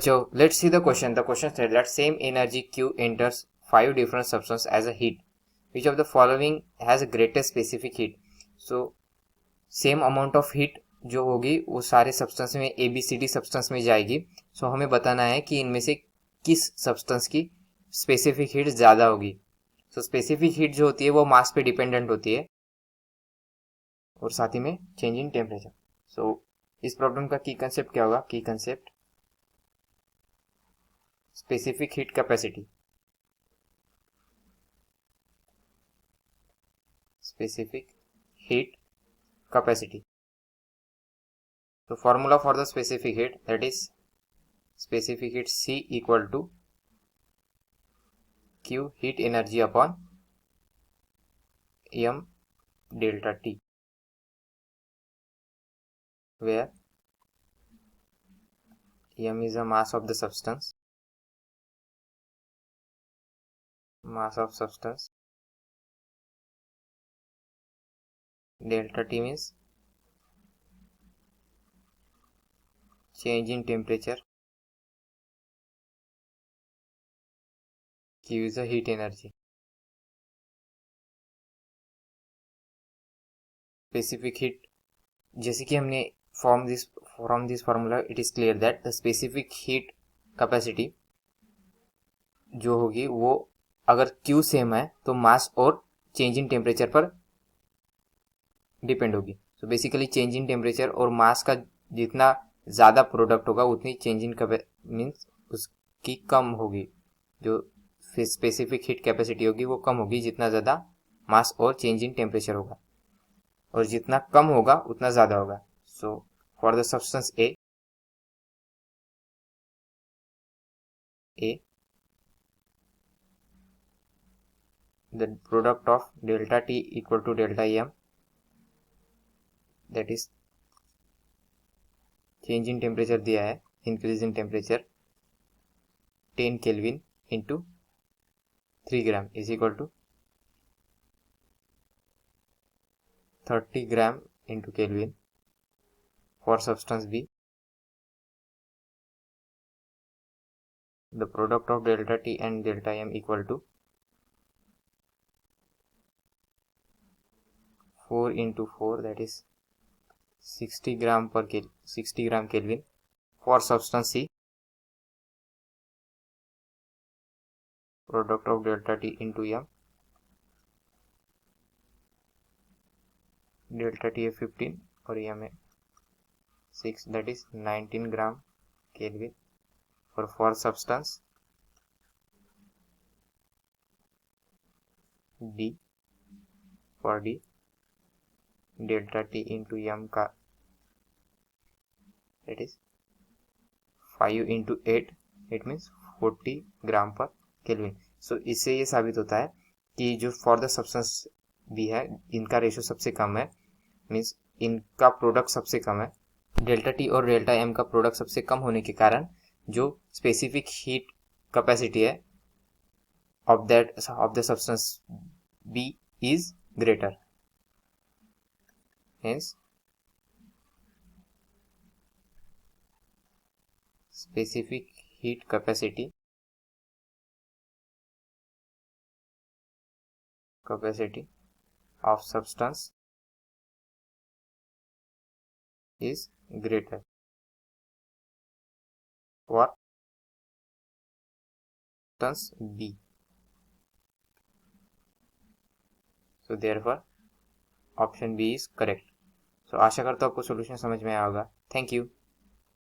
बच्चों, let's see the question. The question said that same energy Q enters 5 different substances as a heat. Which of the following has a greatest specific heat? So same amount of heat जो होगी वो सारे substance में ABCD substance में जाएगी. सो हमें बताना है कि इनमें से किस सब्सटेंस की स्पेसिफिक हीट ज़्यादा होगी. सो स्पेसिफिक हीट जो होती है वो मास पे डिपेंडेंट होती है और साथ ही में चेंज इन टेम्परेचर. सो इस प्रॉब्लम का की कंसेप्ट क्या होगा? की concept specific heat capacity. Specific heat capacity. So formula for the specific heat, that is specific heat C equal to Q heat energy upon M delta T, where M is the mass of the substance, delta T means change in temperature, Q is the heat energy. Specific heat, जैसे कि हमने from this formula it is clear that the specific heat capacity जो होगी वो अगर Q same है तो मास और चेंज इन टेम्परेचर पर डिपेंड होगी. So basically change in temperature और मास का जितना ज़्यादा प्रोडक्ट होगा उतनी चेंज इन मीन्स उसकी कम होगी. जो स्पेसिफिक हीट कैपेसिटी होगी वो कम होगी जितना ज़्यादा मास और चेंज इन टेम्परेचर होगा, और जितना कम होगा उतना ज़्यादा होगा. So for the substance A the product of delta T equal to delta M, that is change in temperature दिया है, increase in temperature 10 Kelvin into 3 gram is equal to 30 gram into Kelvin. For substance B, the product of delta T and delta M equal to 4 into 4, that is 60 gram Kelvin. For substance C, product of delta T into M, delta T है 15 और M है 6, that is 19 gram Kelvin. For substance D, for D, delta T into M का that is 5 into 8, it means 40 ग्राम पर kelvin. सो इससे ये साबित होता है कि जो फॉर द सब्सटेंस भी है इनका रेशो सबसे कम है, मीन्स इनका प्रोडक्ट सबसे कम है. डेल्टा टी और डेल्टा एम का प्रोडक्ट सबसे कम होने के कारण जो स्पेसिफिक हीट कैपेसिटी है of the substance B is greater. Hence specific heat capacity of substance is greater for substance B. So therefore option B is correct. So आशा करता हूँ आपको सॉल्यूशन समझ में आया होगा. Thank you.